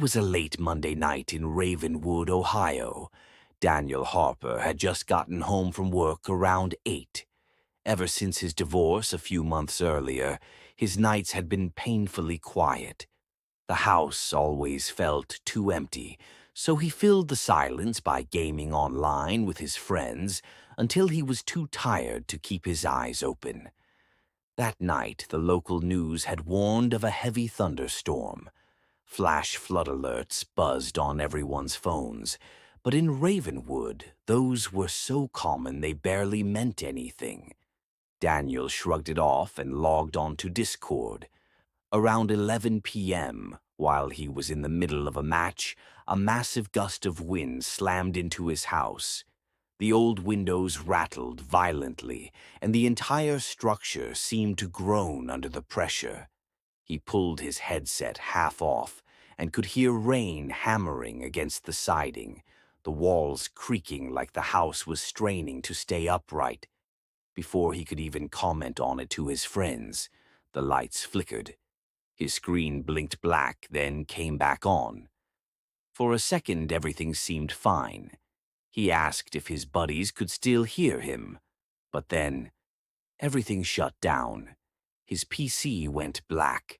was a late Monday night in Ravenwood, Ohio. Daniel Harper had just gotten home from work around 8. Ever since his divorce a few months earlier, his nights had been painfully quiet. The house always felt too empty, so he filled the silence by gaming online with his friends until he was too tired to keep his eyes open. That night, the local news had warned of a heavy thunderstorm. Flash flood alerts buzzed on everyone's phones, but in Ravenwood, those were so common they barely meant anything. Daniel shrugged it off and logged on to Discord. Around 11 p.m., while he was in the middle of a match, a massive gust of wind slammed into his house. The old windows rattled violently, and the entire structure seemed to groan under the pressure. He pulled his headset half off and could hear rain hammering against the siding, the walls creaking like the house was straining to stay upright. Before he could even comment on it to his friends, the lights flickered. His screen blinked black, then came back on. For a second, everything seemed fine. He asked if his buddies could still hear him, but then everything shut down. His PC went black.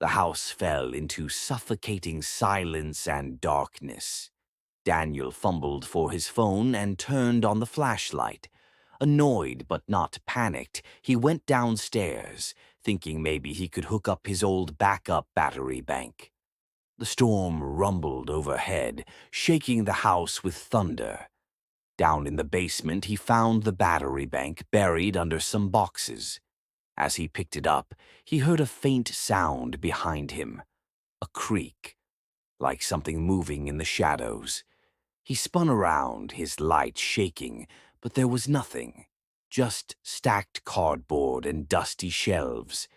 The house fell into suffocating silence and darkness. Daniel fumbled for his phone and turned on the flashlight. Annoyed but not panicked, he went downstairs, thinking maybe he could hook up his old backup battery bank. The storm rumbled overhead, shaking the house with thunder. Down in the basement, he found the battery bank buried under some boxes. As he picked it up, he heard a faint sound behind him, a creak, like something moving in the shadows. He spun around, his light shaking, but there was nothing, just stacked cardboard and dusty shelves.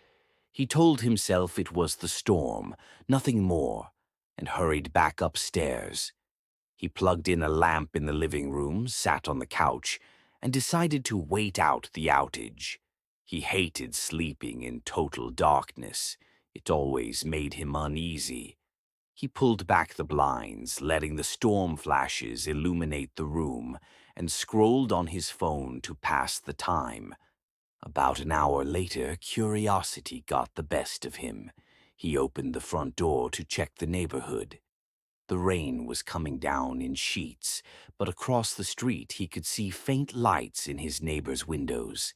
He told himself it was the storm, nothing more, and hurried back upstairs. He plugged in a lamp in the living room, sat on the couch, and decided to wait out the outage. He hated sleeping in total darkness. It always made him uneasy. He pulled back the blinds, letting the storm flashes illuminate the room, and scrolled on his phone to pass the time. About an hour later, curiosity got the best of him. He opened the front door to check the neighborhood. The rain was coming down in sheets, but across the street he could see faint lights in his neighbors' windows.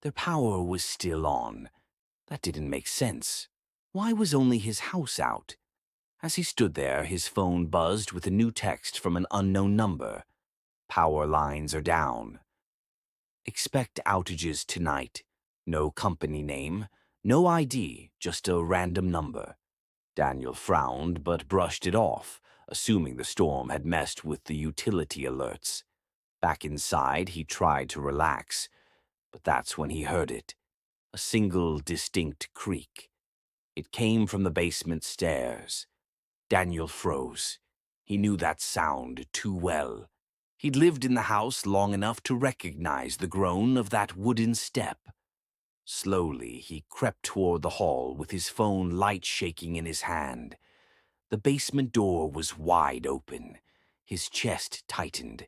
Their power was still on. That didn't make sense. Why was only his house out? As he stood there, his phone buzzed with a new text from an unknown number. Power lines are down. Expect outages tonight. No company name, no ID, just a random number. Daniel frowned but brushed it off, assuming the storm had messed with the utility alerts. Back inside, he tried to relax, but that's when he heard it. A single distinct creak. It came from the basement stairs. Daniel froze. He knew that sound too well. He'd lived in the house long enough to recognize the groan of that wooden step. Slowly, he crept toward the hall with his phone light shaking in his hand. The basement door was wide open. His chest tightened.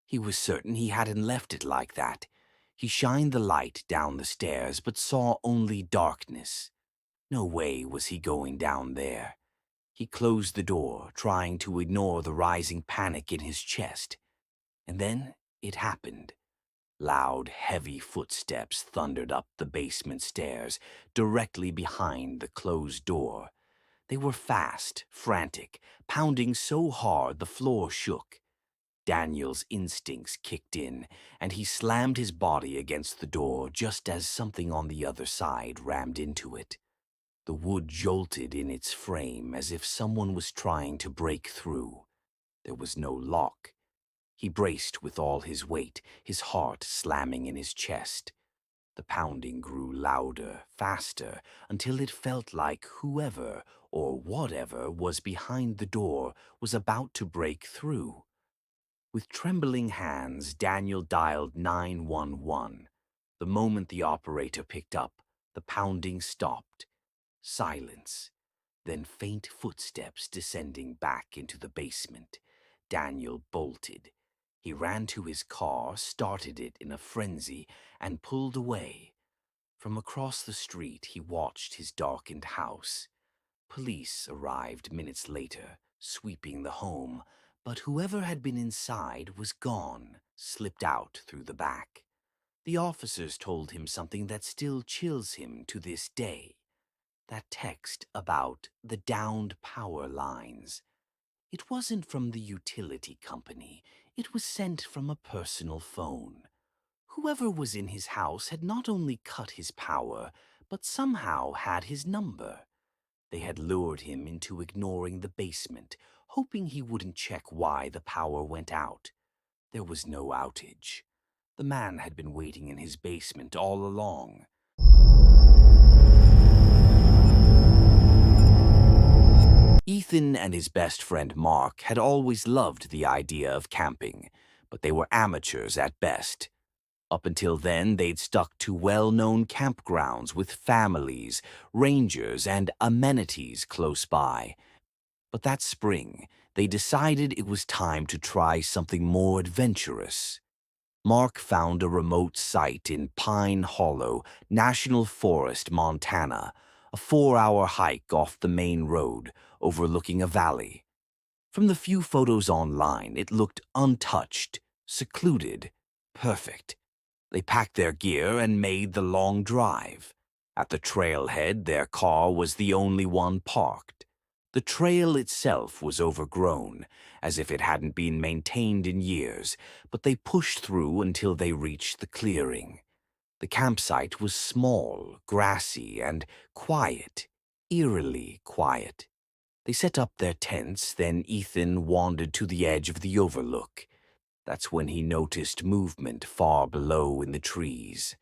He was certain he hadn't left it like that. He shined the light down the stairs, but saw only darkness. No way was he going down there. He closed the door, trying to ignore the rising panic in his chest. And then it happened. Loud, heavy footsteps thundered up the basement stairs, directly behind the closed door. They were fast, frantic, pounding so hard the floor shook. Daniel's instincts kicked in, and he slammed his body against the door just as something on the other side rammed into it. The wood jolted in its frame as if someone was trying to break through. There was no lock. He braced with all his weight, his heart slamming in his chest. The pounding grew louder, faster, until it felt like whoever or whatever was behind the door was about to break through. With trembling hands, Daniel dialed 911. The moment the operator picked up, the pounding stopped. Silence. Then faint footsteps descending back into the basement. Daniel bolted. He ran to his car, started it in a frenzy, and pulled away. From across the street, he watched his darkened house. Police arrived minutes later, sweeping the home, but whoever had been inside was gone, slipped out through the back. The officers told him something that still chills him to this day. That text about the downed power lines. It wasn't from the utility company. It was sent from a personal phone. Whoever was in his house had not only cut his power, but somehow had his number. They had lured him into ignoring the basement, hoping he wouldn't check why the power went out. There was no outage. The man had been waiting in his basement all along. Ethan and his best friend Mark had always loved the idea of camping, but they were amateurs at best. Up until then, they'd stuck to well-known campgrounds with families, rangers, and amenities close by. But that spring, they decided it was time to try something more adventurous. Mark found a remote site in Pine Hollow, National Forest, Montana, a 4-hour hike off the main road, overlooking a valley. From the few photos online, it looked untouched, secluded, perfect. They packed their gear and made the long drive. At the trailhead, their car was the only one parked. The trail itself was overgrown, as if it hadn't been maintained in years, but they pushed through until they reached the clearing. The campsite was small, grassy, and quiet, eerily quiet. They set up their tents, then Ethan wandered to the edge of the overlook. That's when he noticed movement far below in the trees.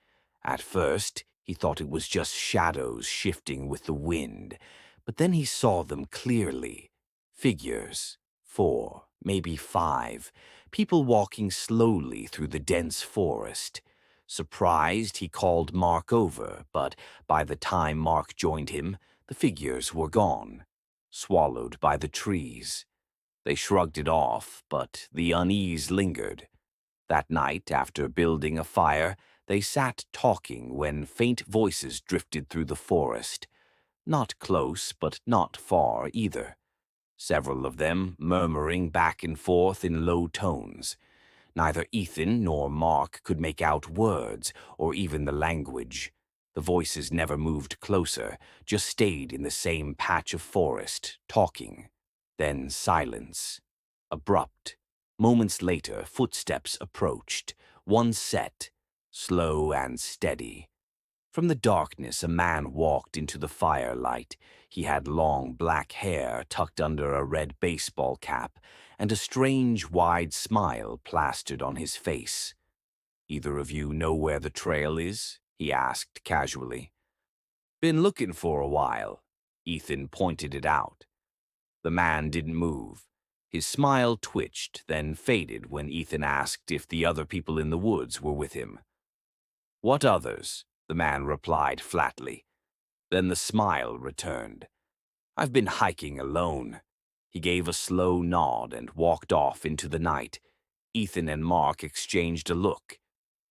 At first, he thought it was just shadows shifting with the wind, but then he saw them clearly. Figures, 4, maybe 5, people walking slowly through the dense forest. Surprised, he called Mark over, but by the time Mark joined him, the figures were gone, swallowed by the trees. They shrugged it off, but the unease lingered. That night, after building a fire, they sat talking when faint voices drifted through the forest. Not close, but not far either. Several of them murmuring back and forth in low tones. Neither Ethan nor Mark could make out words or even the language. The voices never moved closer, just stayed in the same patch of forest, talking. Then silence. Abrupt. Moments later, footsteps approached. One set, slow and steady. From the darkness, a man walked into the firelight. He had long black hair tucked under a red baseball cap, and a strange, wide smile plastered on his face. "Either of you know where the trail is?" he asked casually. "Been looking for a while." Ethan pointed it out. The man didn't move. His smile twitched, then faded when Ethan asked if the other people in the woods were with him. "What others?" the man replied flatly. Then the smile returned. "I've been hiking alone." He gave a slow nod and walked off into the night. Ethan and Mark exchanged a look.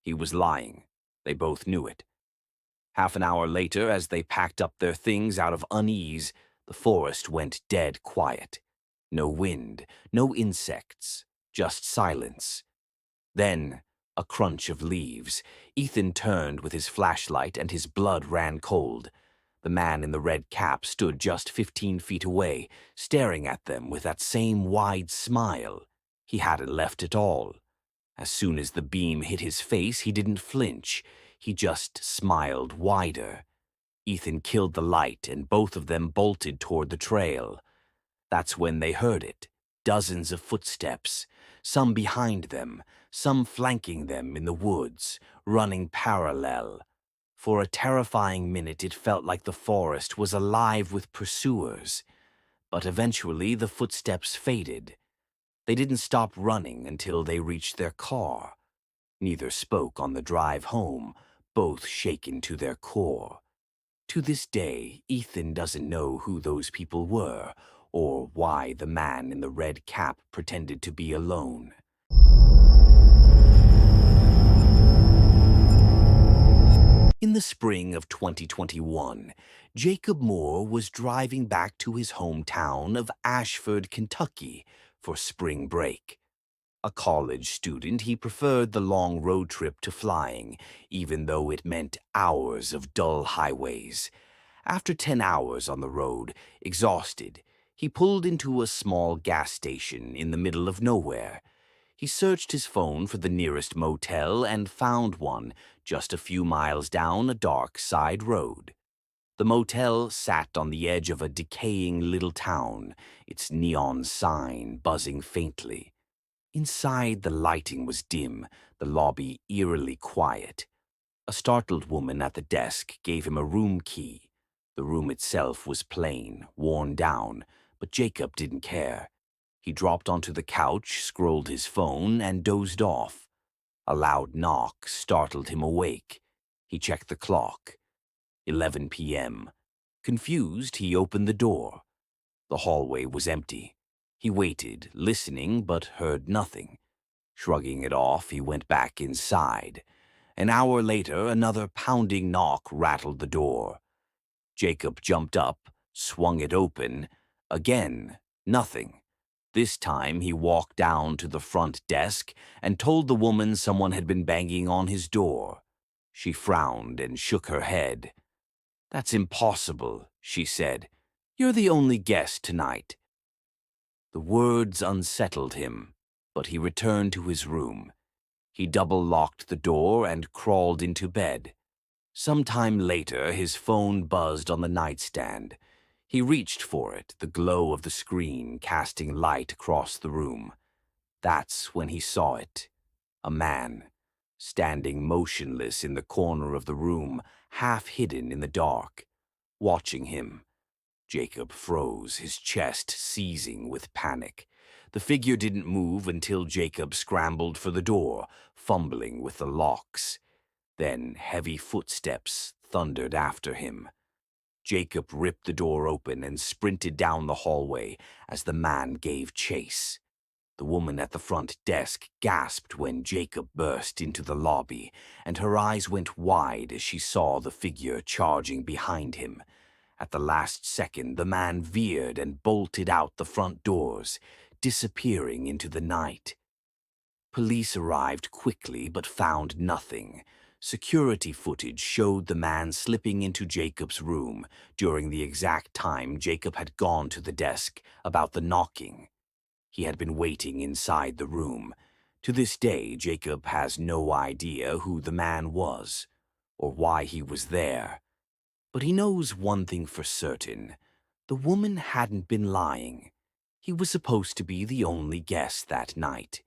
He was lying. They both knew it. Half an hour later, as they packed up their things out of unease, the forest went dead quiet. No wind, no insects, just silence. Then, a crunch of leaves. Ethan turned with his flashlight and his blood ran cold. The man in the red cap stood just 15 feet away, staring at them with that same wide smile. He hadn't left at all. As soon as the beam hit his face, he didn't flinch. He just smiled wider. Ethan killed the light, and both of them bolted toward the trail. That's when they heard it. Dozens of footsteps, some behind them, some flanking them in the woods, running parallel. For a terrifying minute, it felt like the forest was alive with pursuers. But eventually, the footsteps faded. They didn't stop running until they reached their car. Neither spoke on the drive home, both shaken to their core. To this day, Ethan doesn't know who those people were or why the man in the red cap pretended to be alone. In the spring of 2021, Jacob Moore was driving back to his hometown of Ashford, Kentucky, for spring break. A college student, he preferred the long road trip to flying, even though it meant hours of dull highways. After 10 hours on the road, exhausted, he pulled into a small gas station in the middle of nowhere. He searched his phone for the nearest motel and found one just a few miles down a dark side road. The motel sat on the edge of a decaying little town, its neon sign buzzing faintly. Inside, the lighting was dim, the lobby eerily quiet. A startled woman at the desk gave him a room key. The room itself was plain, worn down, but Jacob didn't care. He dropped onto the couch, scrolled his phone, and dozed off. A loud knock startled him awake. He checked the clock. 11 p.m. Confused, he opened the door. The hallway was empty. He waited, listening, but heard nothing. Shrugging it off, he went back inside. An hour later, another pounding knock rattled the door. Jacob jumped up, swung it open. Again, nothing. This time, he walked down to the front desk and told the woman someone had been banging on his door. She frowned and shook her head. "That's impossible," she said. "You're the only guest tonight." The words unsettled him, but he returned to his room. He double-locked the door and crawled into bed. Some time later, his phone buzzed on the nightstand. He reached for it, the glow of the screen casting light across the room. That's when he saw it. A man, standing motionless in the corner of the room, half hidden in the dark. Watching him, Jacob froze, his chest seizing with panic. The figure didn't move until Jacob scrambled for the door, fumbling with the locks. Then heavy footsteps thundered after him. Jacob ripped the door open and sprinted down the hallway as the man gave chase. The woman at the front desk gasped when Jacob burst into the lobby, and her eyes went wide as she saw the figure charging behind him. At the last second, the man veered and bolted out the front doors, disappearing into the night. Police arrived quickly but found nothing. Security footage showed the man slipping into Jacob's room during the exact time Jacob had gone to the desk about the knocking. He had been waiting inside the room. To this day, Jacob has no idea who the man was or why he was there. But he knows one thing for certain. The woman hadn't been lying. He was supposed to be the only guest that night.